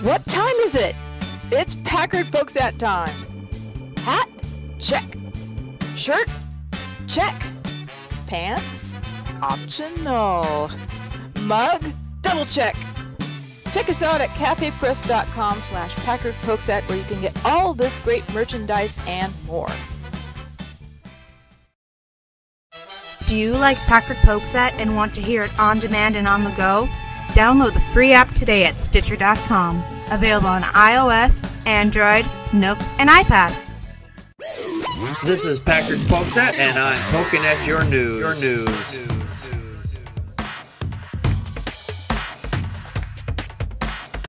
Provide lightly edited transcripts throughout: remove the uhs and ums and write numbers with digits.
What time is it? It's Packard Folks at time. Hat? Check. Shirt? Check. Pants? Optional. Mug? Double check. Check us out at cafepress.com/PackardPokesat where you can get all this great merchandise and more. Do you like Packard Pokesat and want to hear it on demand and on the go? Download the free app today at Stitcher.com. Available on iOS, Android, Nook, and iPad. This is Packard Pokesat, and I'm poking at your news.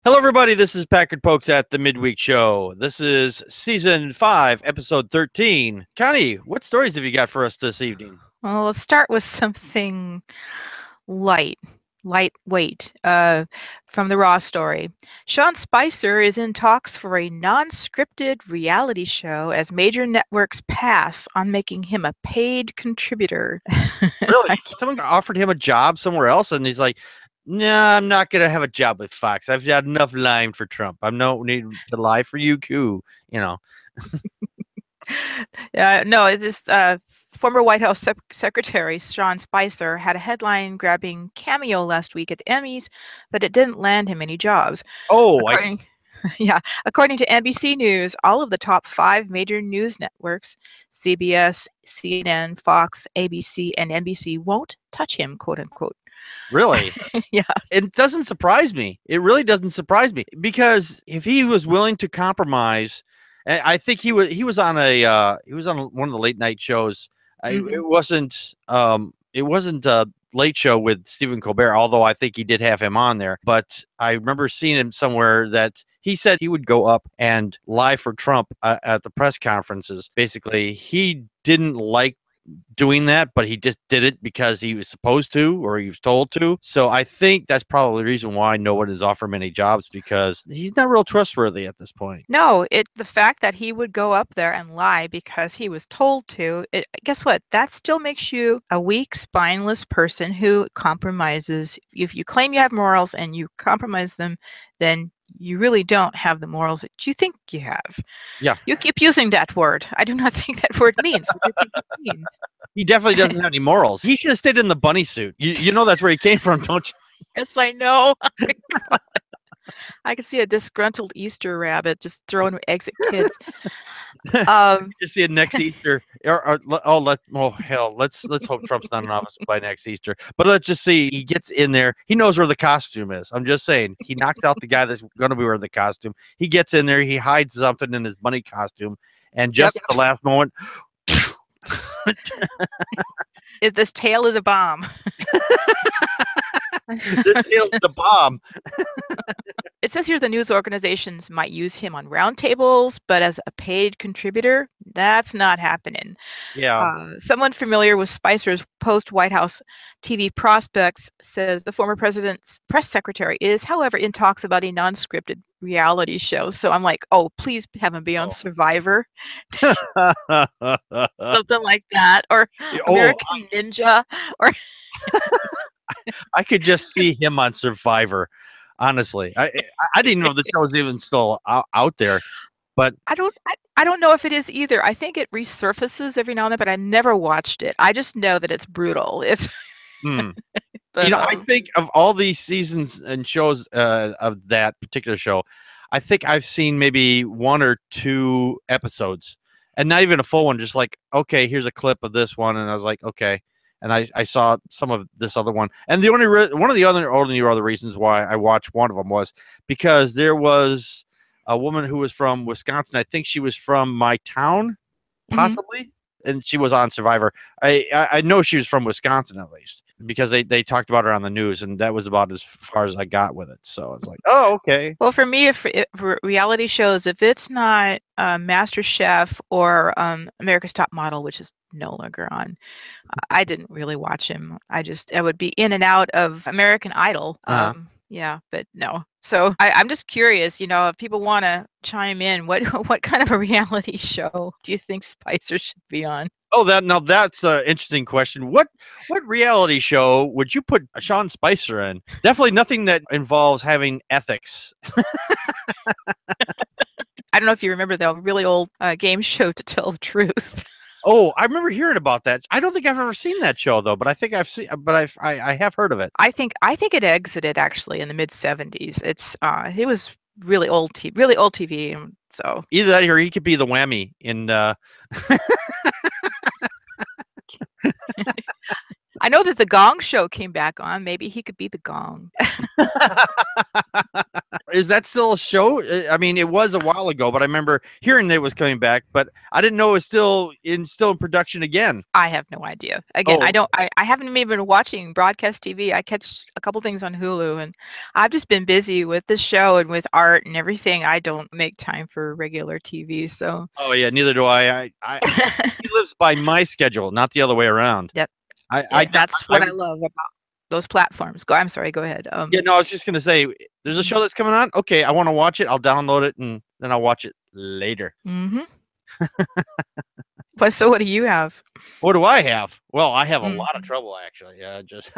Hello, everybody. This is Packard Pokesat, the Midweek Show. This is Season 5, Episode 13. Connie, what stories have you got for us this evening? Well, let's start with something lightweight from the Raw story. Sean Spicer is in talks for a non-scripted reality show as major networks pass on making him a paid contributor. Really? Someone offered him a job somewhere else, and he's like, no, I'm not going to have a job with Fox. I've got enough lying for Trump. I don't need to lie for you, too, you know. No, it's just former White House Secretary Sean Spicer had a headline-grabbing cameo last week at the Emmys, but it didn't land him any jobs. Oh, According to NBC News, all of the top 5 major news networks, CBS, CNN, Fox, ABC, and NBC, won't touch him, quote-unquote. Really? Yeah. It doesn't surprise me. It really doesn't surprise me, because if he was willing to compromise, I think he was on one of the late night shows. It wasn't Late Show with Stephen Colbert, although I think he did have him on there. But I remember seeing him somewhere that he said he would go up and lie for Trump at the press conferences. Basically, he didn't like doing that, but he just did it because he was supposed to, or he was told to. So I think that's probably the reason why no one has offered him any jobs, because he's not real trustworthy at this point. No, the fact that he would go up there and lie because he was told to, guess what? That still makes you a weak, spineless person who compromises. If you claim you have morals and you compromise them, then you really don't have the morals that you think you have. Yeah. You keep using that word. I do not think that word means what you think it means. He definitely doesn't have any morals. He should have stayed in the bunny suit. You know that's where he came from, don't you? Yes, I know. I can see a disgruntled Easter rabbit just throwing eggs at kids. Just see it next Easter. Let's hope Trump's not in office by next Easter. But let's just see. He gets in there. He knows where the costume is. I'm just saying. He knocks out the guy that's going to be wearing the costume. He gets in there. He hides something in his bunny costume, and just at the last moment, this tail is a bomb. This tail's the bomb. It says here the news organizations might use him on roundtables, but as a paid contributor, that's not happening. Yeah. Someone familiar with Spicer's post-White House TV prospects says the former president's press secretary is, however, in talks about a non-scripted reality show. So I'm like, oh, please have him be on Survivor. Something like that. Or American Ninja. Or I could just see him on Survivor. Honestly, I didn't know the show was even still out there, but I don't know if it is either. I think it resurfaces every now and then, but I never watched it. I just know that it's brutal. It's But, I think of all these seasons and shows of that particular show, I think I've seen maybe 1 or 2 episodes, and not even a full one. Just like, okay, here's a clip of this one, and I was like, okay. And I saw some of this other one. And the only other reasons why I watched one of them was because there was a woman who was from Wisconsin. I think she was from my town, possibly. And she was on Survivor. I know she was from Wisconsin, at least, because they talked about her on the news, and that was about as far as I got with it. So I was like, oh, okay. Well, for me, for reality shows, if it's not Master Chef or America's Top Model, which is no longer on, I didn't really watch him. I would be in and out of American Idol. Yeah, but no. So I'm just curious, if people want to chime in, what kind of a reality show do you think Spicer should be on? Oh, that's an interesting question. What reality show would you put Sean Spicer in? Definitely nothing that involves having ethics. I don't know if you remember the really old game show To Tell the Truth. Oh, I remember hearing about that. I don't think I've ever seen that show though, but I think I have heard of it. I think it exited actually in the mid 70s. It was really old TV, and so either that or he could be the whammy in I know that the Gong Show came back on. Maybe he could be the Gong. Is that still a show? I mean, it was a while ago, but I remember hearing it was coming back, but I didn't know it was still in production again. I have no idea. Again, I haven't even been watching broadcast TV. I catch a couple things on Hulu, and I've just been busy with this show and with art and everything. I don't make time for regular TV, so. Oh yeah, neither do I. He lives by my schedule, not the other way around. Yep. That's what I love about those platforms. Go ahead. Yeah, no, I was just gonna say, there's a show that's coming on. Okay, I want to watch it. I'll download it and then I'll watch it later. Mm-hmm. So what do you have? What do I have? Well, I have a lot of trouble actually. Yeah, just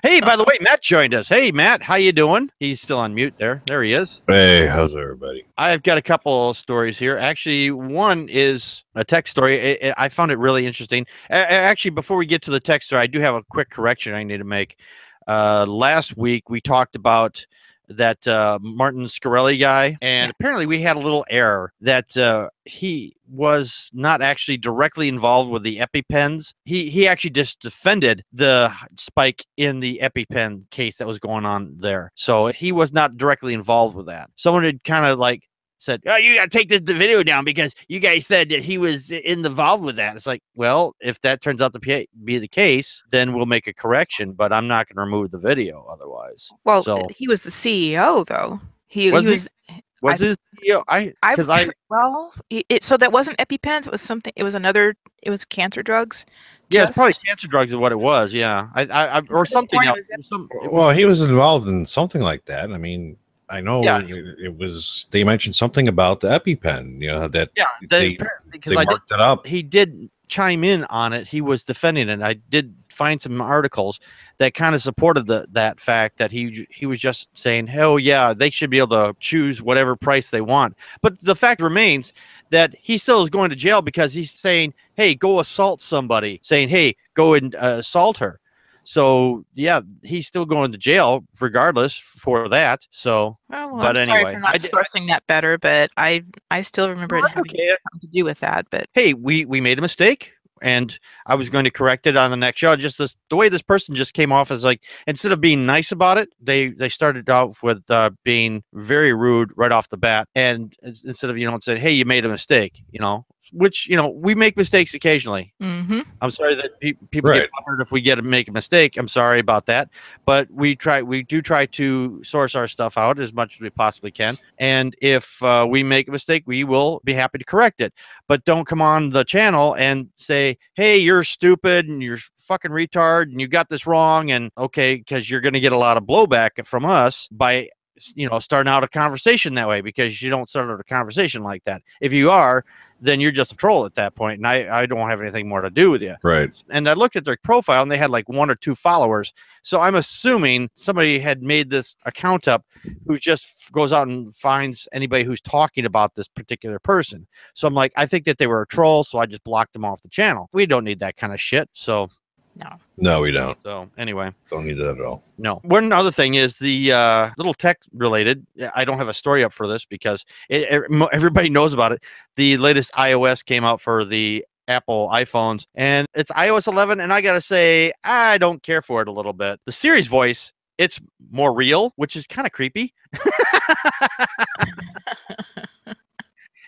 hey, by the way, Matt joined us. Hey, Matt, how you doing? He's still on mute there. There he is. Hey, how's everybody? I've got a couple stories here. Actually, one is a tech story. I found it really interesting. Actually, before we get to the tech story, I do have a quick correction I need to make. Last week we talked about that Martin Scarelli guy, and apparently we had a little error that he was not actually directly involved with the EpiPens. He actually just defended the spike in the EpiPen case that was going on there. So he was not directly involved with that. Someone had kind of like said, "Oh, you got to take this video down because you guys said that he was involved with that." It's like, well, if that turns out to be the case, then we'll make a correction, but I'm not going to remove the video otherwise. Well, he was the CEO, though. He was his CEO? So that wasn't EpiPens. It was something. It was another. It was cancer drugs. Yeah, it's probably cancer drugs is what it was. Yeah, or something else. Well, he was involved in something like that. I mean, I know it was. They mentioned something about the EpiPen. That they marked it up. He did chime in on it. He was defending it. I did find some articles that kind of supported that fact that he was just saying, hell yeah, they should be able to choose whatever price they want. But the fact remains that he still is going to jail because he's saying, hey, go assault somebody, saying, hey, go and assault her. So yeah, he's still going to jail regardless for that. So, but I'm anyway, sorry for not sourcing that better, but I still remember it having something to do with that. But hey, we made a mistake, and I was going to correct it on the next show. Just the way this person just came off as like, instead of being nice about it, they started off with being very rude right off the bat, and instead of saying, hey, you made a mistake, which we make mistakes occasionally. Mm-hmm. I'm sorry that people get bothered if we make a mistake. I'm sorry about that, but we do try to source our stuff out as much as we possibly can, and if we make a mistake, we will be happy to correct it. But don't come on the channel and say, hey, you're stupid and you're fucking retard and you got this wrong, and okay, because you're going to get a lot of blowback from us by starting out a conversation that way, because you don't start out a conversation like that. If you are, then you're just a troll at that point, and I don't have anything more to do with you. Right. And I looked at their profile, and they had like 1 or 2 followers. So I'm assuming somebody had made this account up who just goes out and finds anybody who's talking about this particular person. So I'm like, I think that they were a troll, so I just blocked them off the channel. We don't need that kind of shit. So no, we don't. So anyway, don't need that at all. No. One other thing is the little tech related. I don't have a story up for this because everybody knows about it. The latest iOS came out for the Apple iPhones, and it's iOS 11. And I gotta say, I don't care for it a little bit. The Siri's voice, it's more real, which is kind of creepy.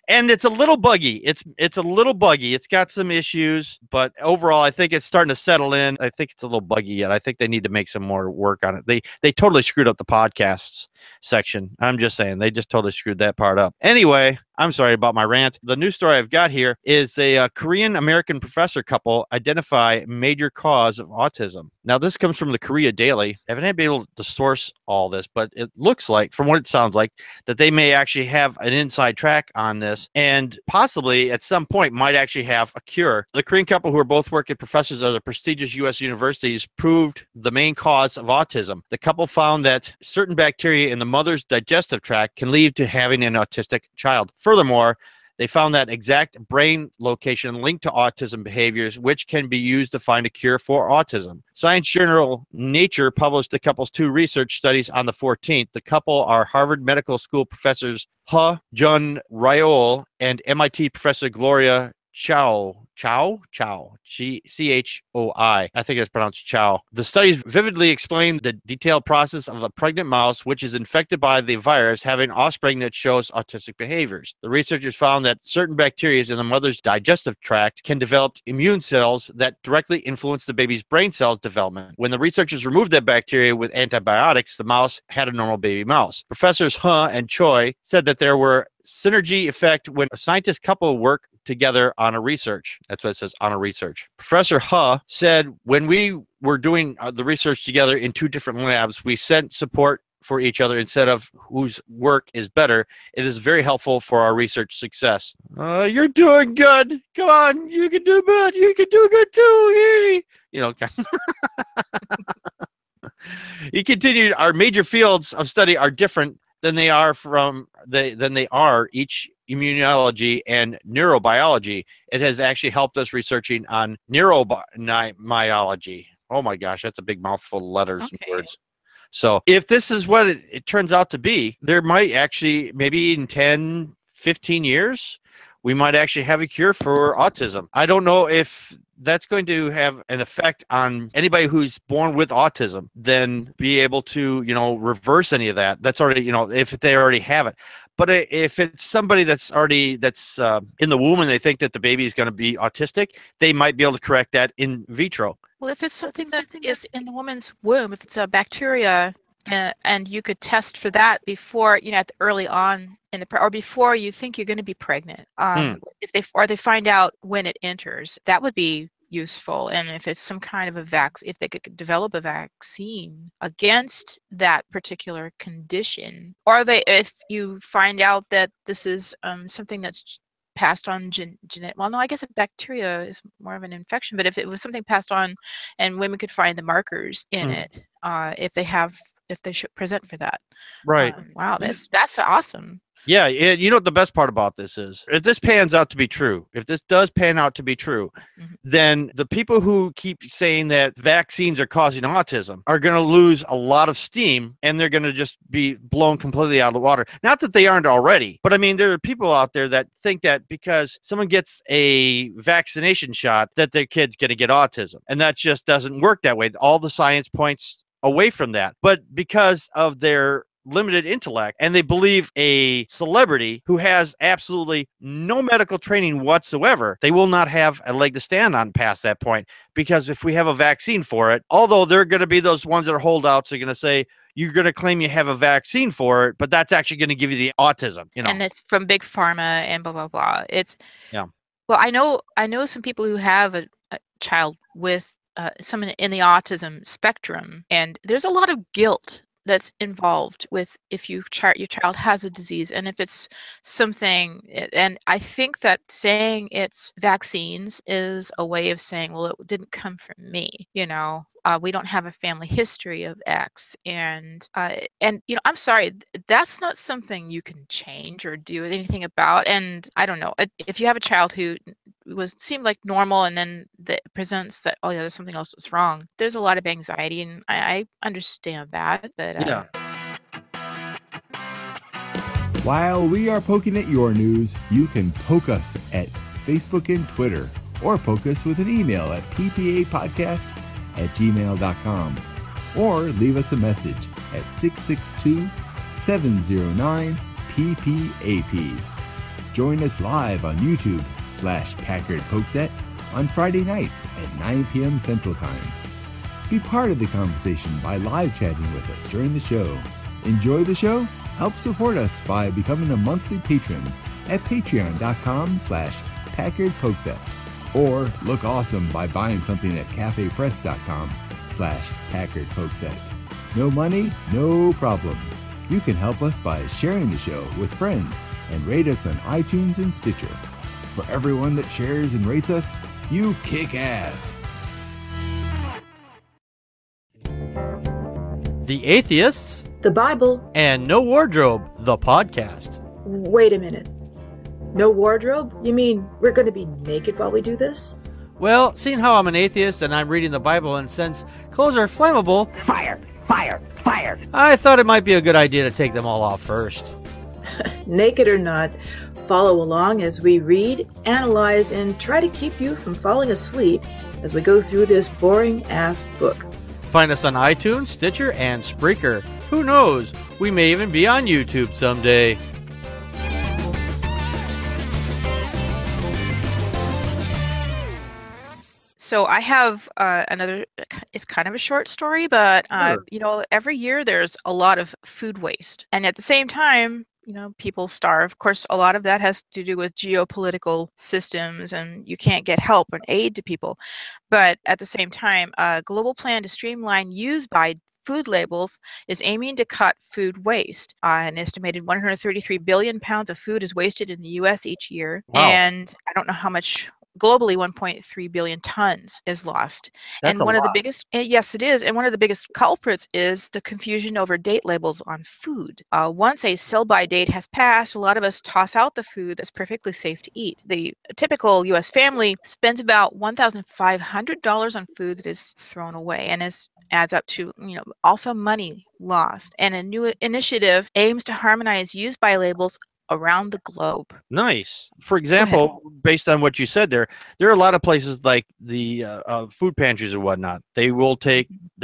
And it's a little buggy. It's a little buggy. It's got some issues, but overall, I think it's starting to settle in. I think it's a little buggy yet. I think they need to make some more work on it. They totally screwed up the podcasts. section. I'm just saying, they just totally screwed that part up. Anyway, I'm sorry about my rant. The news story I've got here is a Korean-American professor couple identify major cause of autism. Now, this comes from the Korea Daily. I haven't been able to source all this, but it looks like, from what it sounds like, that they may actually have an inside track on this and possibly at some point might actually have a cure. The Korean couple, who are both working professors at the prestigious U.S. universities, proved the main cause of autism. The couple found that certain bacteria in the mother's digestive tract can lead to having an autistic child. Furthermore, they found that exact brain location linked to autism behaviors, which can be used to find a cure for autism. Science journal Nature published the couple's 2 research studies on the 14th. The couple are Harvard Medical School professors Ha Jun Ryol and MIT professor Gloria Choi. C-H-O-I. I think it's pronounced Chow. The studies vividly explain the detailed process of a pregnant mouse which is infected by the virus having offspring that shows autistic behaviors. The researchers found that certain bacteria in the mother's digestive tract can develop immune cells that directly influence the baby's brain cells development. When the researchers removed that bacteria with antibiotics, the mouse had a normal baby mouse. Professors Huh and Choi said that there were synergy effect when a scientist couple work together on a research. That's what it says, on a research. Professor Huh said, when we were doing the research together in 2 different labs, we sent support for each other instead of whose work is better. It is very helpful for our research success. You're doing good. Come on, you can do good. You can do good too. Yay. You know. He continued, our major fields of study are different than they are each immunology and neurobiology. It has actually helped us researching on neuromyology. Oh my gosh, that's a big mouthful of letters and words. So if this is what it turns out to be, there might actually, maybe in 10, 15 years, we might actually have a cure for autism. I don't know if that's going to have an effect on anybody who's born with autism, then be able to, reverse any of that. That's already, if they already have it. But if it's somebody that's in the womb and they think that the baby is going to be autistic, they might be able to correct that in vitro. Well, if it's something that is in the woman's womb, if it's a bacteria, and you could test for that before, early on or before you think you're going to be pregnant. If they find out when it enters, that would be useful. And if it's some kind of if they could develop a vaccine against that particular condition, or if you find out that this is something that's passed on genetic. Well, no, I guess a bacteria is more of an infection, but if it was something passed on and women could find the markers in it, if they should present for that. Right. Wow, that's awesome. Yeah, you know what the best part about this is? If this pans out to be true, if this does pan out to be true, then the people who keep saying that vaccines are causing autism are going to lose a lot of steam, and they're going to just be blown completely out of the water. Not that they aren't already, but I mean, there are people out there that think that because someone gets a vaccination shot, that their kid's going to get autism. And that just doesn't work that way. All the science points away from that. But because of their limited intellect, and they believe a celebrity who has absolutely no medical training whatsoever, they will not have a leg to stand on past that point. Because if we have a vaccine for it, although they're going to be those ones that are holdouts, they're going to say, you're going to claim you have a vaccine for it, but that's actually going to give you the autism, And it's from big pharma and blah, blah, blah. Yeah. Well, I know some people who have a child with someone in the autism spectrum, and there's a lot of guilt that's involved with if your child has a disease, and if it's something, and I think that saying it's vaccines is a way of saying, well, it didn't come from me, we don't have a family history of X, and I'm sorry, that's not something you can change or do anything about. And I don't know, if you have a child who seemed like normal, and then that presents that, there's something else that's wrong, there's a lot of anxiety, and I understand that, but yeah. While we are poking at your news, you can poke us at Facebook and Twitter, or poke us with an email at ppapodcast@gmail.com, or leave us a message at 662-709-PPAP. Join us live on YouTube/Packard Pokset on Friday nights at 9 p.m. Central Time. Be part of the conversation by live chatting with us during the show. Enjoy the show? Help support us by becoming a monthly patron at patreon.com/PackardPokeset, or look awesome by buying something at cafepress.com/PackardPokeset. No money, no problem. You can help us by sharing the show with friends and rate us on iTunes and Stitcher. For everyone that shares and rates us, you kick ass. The Atheists, the Bible, and No Wardrobe, the podcast. Wait a minute. No wardrobe? You mean we're going to be naked while we do this? Well, seeing how I'm an atheist and I'm reading the Bible, and since clothes are flammable, fire, I thought it might be a good idea to take them all off first. Naked or not, follow along as we read, analyze, and try to keep you from falling asleep as we go through this boring-ass book. Find us on iTunes, Stitcher, and Spreaker. Who knows? We may even be on YouTube someday. So I have another, it's kind of a short story, but, Sure. Every year there's a lot of food waste. And at the same time, people starve. Of course, a lot of that has to do with geopolitical systems, and you can't get help and aid to people. But at the same time, a global plan to streamline use by food labels is aiming to cut food waste. An estimated 133 billion pounds of food is wasted in the U.S. each year. Wow. And I don't know how much. Globally, 1.3 billion tons is lost. That's And a one of the lot. biggest, yes, it is. And one of the biggest culprits is the confusion over date labels on food. Once a sell-by date has passed, a lot of us toss out the food that's perfectly safe to eat. The typical U.S. family spends about $1,500 on food that is thrown away, and adds up to, also money lost. And a new initiative aims to harmonize use-by labels around the globe. Nice. For example, based on what you said there are a lot of places like the food pantries and whatnot. They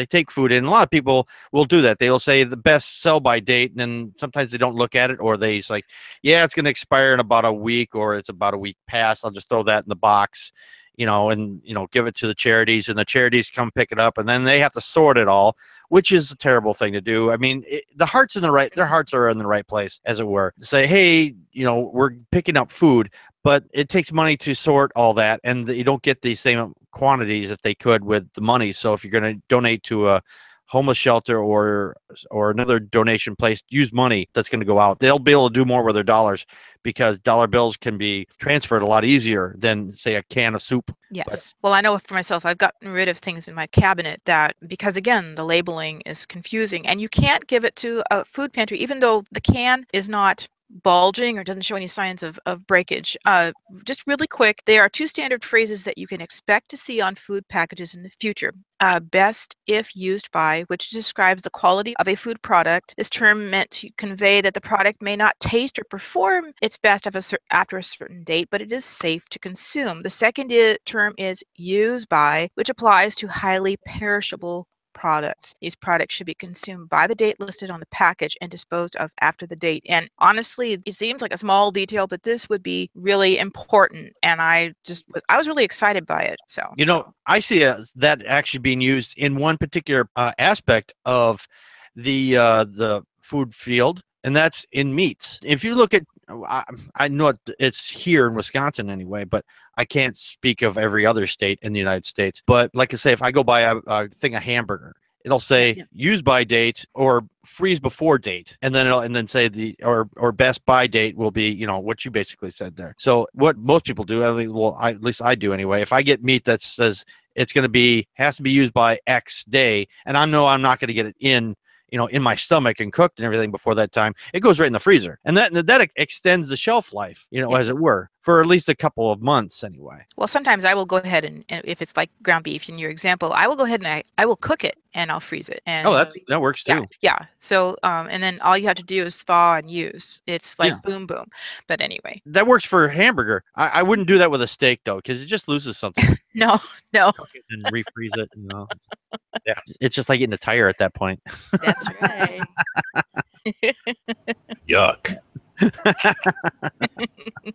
take food in. A lot of people will do that. They'll say the best sell by date, and then sometimes they don't look at it, or it's like, yeah, it's going to expire in about a week, or it's about a week past. I'll just throw that in the box, and give it to the charities, and the charities come pick it up, and then they have to sort it all, which is a terrible thing to do. I mean, their hearts are in the right place, as it were. Say, hey, we're picking up food, but it takes money to sort all that, and you don't get the same quantities if they could with the money. So if you're going to donate to a homeless shelter or another donation place, use money that's going to go out. They'll be able to do more with their dollars, because dollar bills can be transferred a lot easier than, say, a can of soup. Yes. Well, I know for myself, I've gotten rid of things in my cabinet because again, the labeling is confusing, and you can't give it to a food pantry, even though the can is not bulging or doesn't show any signs of breakage. Just really quick, there are two standard phrases that you can expect to see on food packages in the future. Best if used by, which describes the quality of a food product. This term meant to convey that the product may not taste or perform its best after a certain date, but it is safe to consume. The second term is used by, which applies to highly perishable products. These products should be consumed by the date listed on the package and disposed of after the date. And honestly, it seems like a small detail, but this would be really important. And I was really excited by it. So, I see that actually being used in one particular aspect of the food field, and that's in meats. If you look at, I know it's here in Wisconsin anyway, but I can't speak of every other state in the United States. But like I say, if I go buy a thing of hamburger, it'll say use by date or freeze before date, and then say or best by date will be what you basically said there. So what most people do, at least I do anyway. If I get meat that says it's going to has to be used by X day, and I know I'm not going to get it in my stomach and cooked and everything before that time, it goes right in the freezer. And that extends the shelf life, as it were, for at least a couple of months anyway. Well, sometimes I will go ahead and if it's like ground beef in your example, I will go ahead and I will cook it and I'll freeze it. And that works too. Yeah. So, and then all you have to do is thaw and use. It's like boom, boom. But anyway. That works for hamburger. I wouldn't do that with a steak though, because it just loses something. No. Cook it and refreeze it. Yeah. It's just like eating a tire at that point. That's right. Yuck.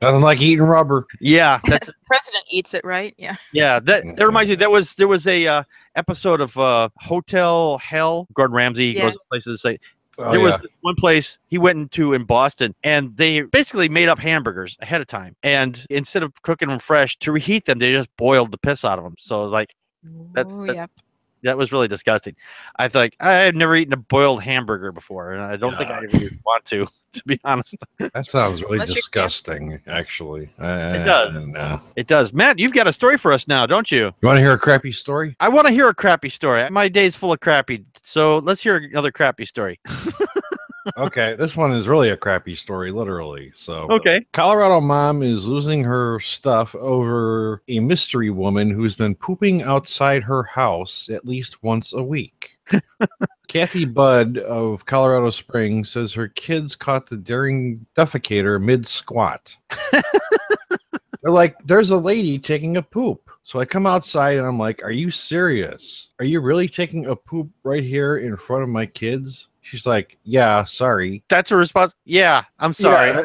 Nothing like eating rubber. Yeah, that's the president eats it, right? Yeah. Yeah, that reminds me. There was a episode of Hotel Hell. Gordon Ramsay goes to places to say, There was one place he went into in Boston, and they basically made up hamburgers ahead of time. And instead of cooking them fresh, to reheat them, they just boiled the piss out of them. So like, that was really disgusting. I thought I had never eaten a boiled hamburger before, and I don't think I even want to be honest. That sounds really disgusting, actually. It does. It does. Matt, you've got a story for us now, don't you? You want to hear a crappy story? I want to hear a crappy story. My day's full of crappy, so let's hear another crappy story. Okay, this one is really a crappy story, literally. So, okay, Colorado mom is losing her stuff over a mystery woman who's been pooping outside her house at least once a week. Kathy Budd of Colorado Springs says her kids caught the daring defecator mid-squat. They're like, there's a lady taking a poop. So I come outside and I'm like, are you serious? Are you really taking a poop right here in front of my kids? She's like, yeah, sorry. That's a response. Yeah, I'm sorry. I'm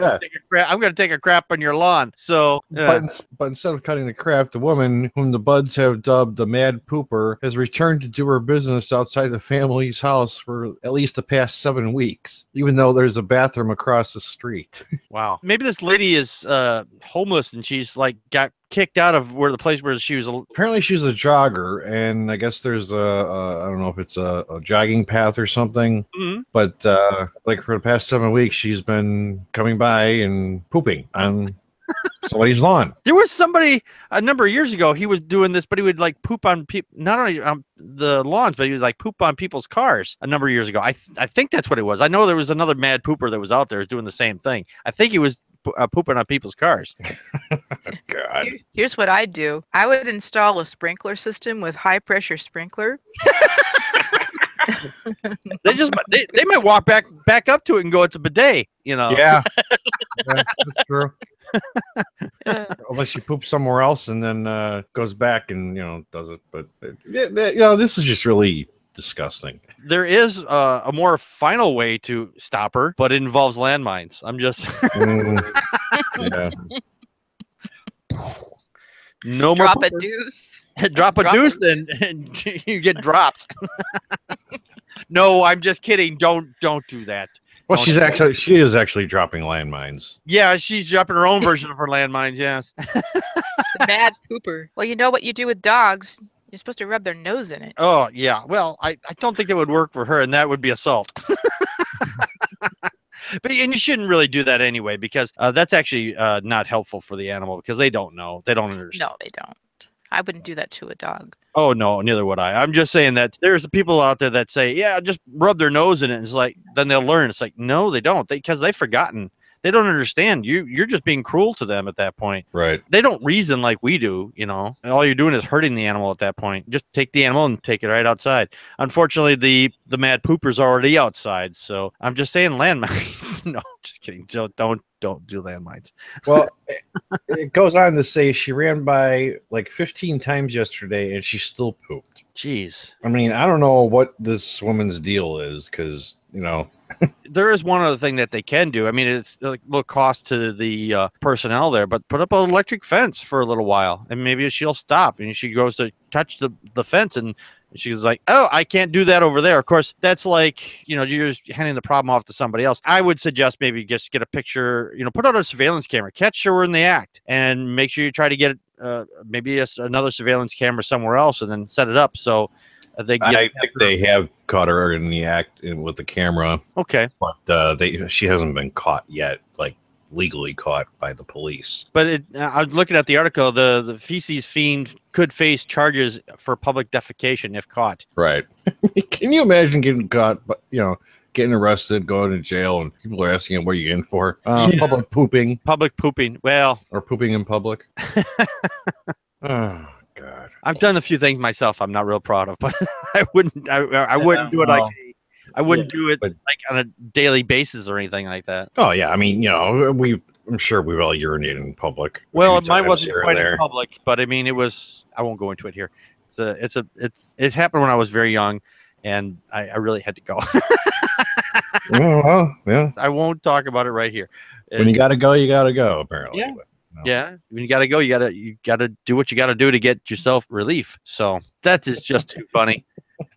going to take a crap on your lawn. So, but instead of cutting the crap, the woman, whom the Buds have dubbed the Mad Pooper, has returned to do her business outside the family's house for at least the past 7 weeks, even though there's a bathroom across the street. Wow. Maybe this lady is homeless and she's like got kicked out of where the place where she was. Apparently she's a jogger, and I guess there's I don't know if it's a jogging path or something, but like for the past 7 weeks she's been coming by and pooping on somebody's lawn. There was somebody a number of years ago, he was doing this, but he would like poop on people, not only on the lawns, but he would like poop on people's cars a number of years ago. I think that's what it was. I know there was another mad pooper that was out there doing the same thing. I think he was pooping on people's cars. God. Here's what I'd do. I would install a sprinkler system with high pressure sprinkler. they might walk back up to it and go, it's a bidet, you know. Yeah, that's true. Unless you poop somewhere else and then goes back and does it. But this is just really disgusting. There is a more final way to stop her, but it involves landmines. I'm just yeah. No drop more a deuce. drop a deuce and you get dropped. No, I'm just kidding. Don't do that. Well, she is actually dropping landmines. Yeah, she's dropping her own version of her landmines. Yes. The mad pooper. Well, you know what you do with dogs? You're supposed to rub their nose in it. Oh yeah. Well, I don't think that would work for her, and that would be assault. And you shouldn't really do that anyway, because that's actually not helpful for the animal, because they don't know. They don't understand. No, they don't. I wouldn't do that to a dog. Oh, no, neither would I. I'm just saying that there's people out there that say, yeah, just rub their nose in it. And it's like, then they'll learn. It's like, no, they don't. Because they've forgotten. They don't understand. You're just being cruel to them at that point. Right. They don't reason like we do, And all you're doing is hurting the animal at that point. Just take the animal and take it right outside. Unfortunately, the mad pooper's already outside. So I'm just saying landmines. No, just kidding. Don't do landmines. Well, it goes on to say she ran by like 15 times yesterday and she still pooped. Jeez. I mean, I don't know what this woman's deal is, because there is one other thing that they can do. I mean, it's a little cost to the personnel there, but put up an electric fence for a little while, and maybe she'll stop. And she goes to touch the fence, and she's like, oh, I can't do that over there. Of course, that's like, you're just handing the problem off to somebody else. I would suggest maybe just get a picture, put out a surveillance camera, catch her in the act, and make sure you try to get maybe another surveillance camera somewhere else, and then set it up so I think they have caught her in the act with the camera. Okay, but she hasn't been caught yet, like legally caught by the police. But I was looking at the article. The feces fiend could face charges for public defecation if caught. Right. Can you imagine getting caught? But getting arrested, going to jail, and people are asking him, what are you in for? Public pooping. Public pooping. Well, or pooping in public. Oh. God. I've done a few things myself I'm not real proud of, but I wouldn't do it like I wouldn't do it like on a daily basis or anything like that. Oh yeah, I mean, I'm sure we've all urinated in public. Well, mine wasn't quite in public, but I mean, it was. I won't go into it here. It happened when I was very young, and I really had to go. Well, yeah. I won't talk about it right here. When you gotta go, you gotta go. Apparently. Yeah. Yeah, when you gotta go, you gotta do what you gotta do to get yourself relief. So that is just too funny.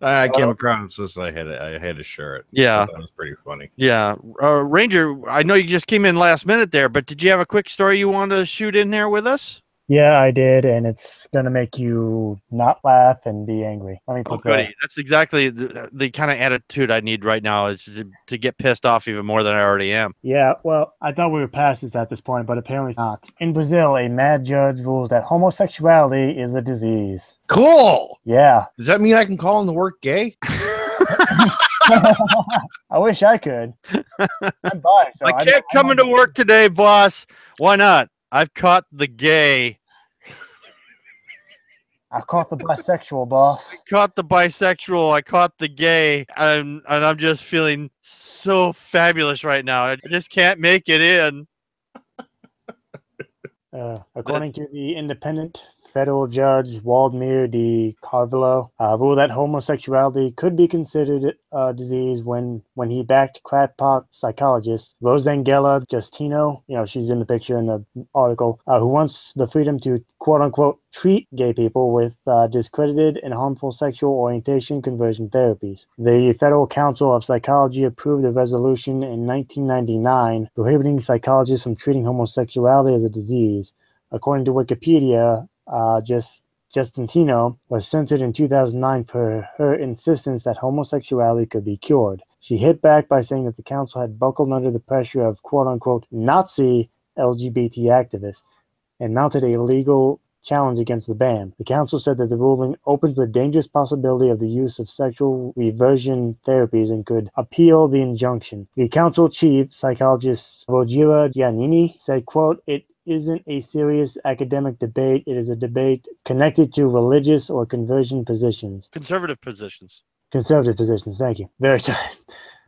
I came across this. I had to share it. Yeah. That was pretty funny. Yeah. Ranger, I know you just came in last minute there, but did you have a quick story you want to shoot in there with us? Yeah, I did, and it's going to make you not laugh and be angry. Let me put that. That's exactly the kind of attitude I need right now, is to get pissed off even more than I already am. Yeah, well, I thought we were past this at this point, but apparently not. In Brazil, a mad judge rules that homosexuality is a disease. Cool. Yeah. Does that mean I can call him the word gay? I wish I could. I'm bi, so I can't come into work today, boss. Why not? I've caught the gay. I caught the bisexual, boss. I caught the bisexual. I caught the gay. And I'm just feeling so fabulous right now. I just can't make it in. According to the independent federal judge Waldemar de Carvalho, ruled that homosexuality could be considered a disease when he backed crackpot psychologist Rosangela Justino, she's in the picture in the article, who wants the freedom to quote-unquote treat gay people with discredited and harmful sexual orientation conversion therapies. The Federal Council of Psychology approved a resolution in 1999 prohibiting psychologists from treating homosexuality as a disease. According to Wikipedia, Justino was censored in 2009 for her insistence that homosexuality could be cured. She hit back by saying that the council had buckled under the pressure of quote-unquote Nazi LGBT activists and mounted a legal challenge against the ban. The council said that the ruling opens the dangerous possibility of the use of sexual reversion therapies and could appeal the injunction. The council chief, psychologist Rogira Giannini, said, quote, "It isn't a serious academic debate. It is a debate connected to religious or conversion positions." Conservative positions. Conservative positions, thank you. Very sorry.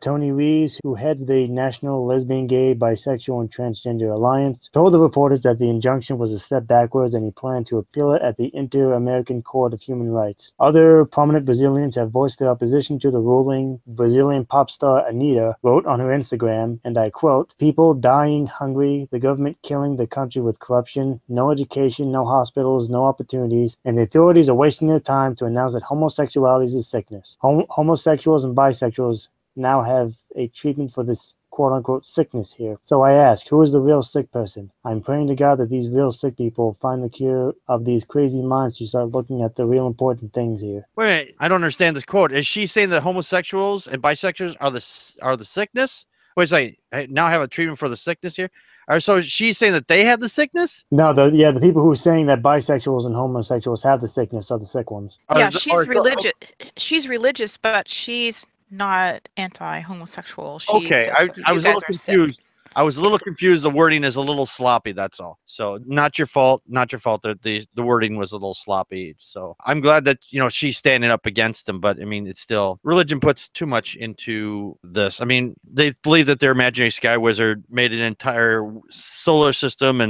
Tony Rees, who heads the National Lesbian, Gay, Bisexual, and Transgender Alliance, told the reporters that the injunction was a step backwards and he planned to appeal it at the Inter-American Court of Human Rights. Other prominent Brazilians have voiced their opposition to the ruling. Brazilian pop star Anitta wrote on her Instagram, and I quote, "People dying hungry, the government killing the country with corruption, no education, no hospitals, no opportunities, and the authorities are wasting their time to announce that homosexuality is a sickness. Homosexuals and bisexuals now have a treatment for this quote-unquote sickness here. So I ask, who is the real sick person? I'm praying to God that these real sick people find the cure of these crazy minds to start looking at the real important things here." Wait, I don't understand this quote. Is she saying that homosexuals and bisexuals are the sickness? Wait a second. I now have a treatment for the sickness here? Or so she's saying that they have the sickness? No, the people who are saying that bisexuals and homosexuals have the sickness are the sick ones. Yeah, she's religious. She's religious, but she's not anti-homosexual. Okay, I was a little confused. I was a little confused. The wording is a little sloppy. That's all. So not your fault. Not your fault. The wording was a little sloppy. So I'm glad that she's standing up against them. But I mean, it's still, religion puts too much into this. I mean, they believe that their imaginary sky wizard made an entire solar system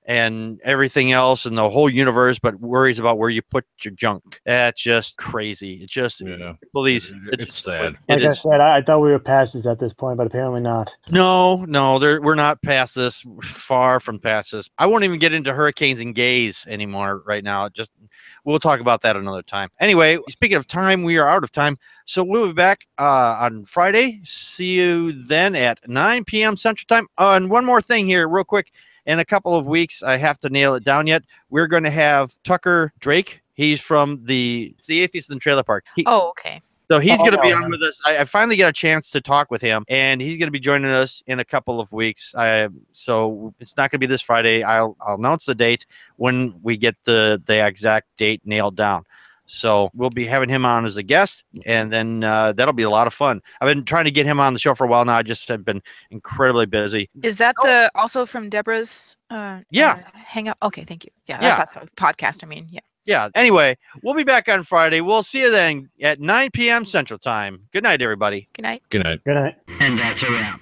and everything else and the whole universe, but worries about where you put your junk. That's just crazy. It's just, please. It's sad. Like I said, I thought we were past this at this point, but apparently not. No, we're not past this. Far from past this. I won't even get into hurricanes and gays anymore right now. We'll talk about that another time. Anyway, speaking of time, we are out of time. So we'll be back on Friday. See you then at 9 p.m. Central Time. And one more thing here, real quick. In a couple of weeks, I have to nail it down yet. We're going to have Tucker Drake. He's from the Atheist in the Trailer Park. Okay. So he's going to be on with us. I finally got a chance to talk with him, and he's going to be joining us in a couple of weeks. So it's not going to be this Friday. I'll announce the date when we get the exact date nailed down. So we'll be having him on as a guest, and then that'll be a lot of fun. I've been trying to get him on the show for a while now. I just have been incredibly busy. Is that also from Deborah's hangout? Okay, thank you. Yeah, that's a podcast. I mean, yeah. Yeah. Anyway, we'll be back on Friday. We'll see you then at 9 p.m. Central Time. Good night, everybody. Good night. Good night. Good night. And that's a wrap.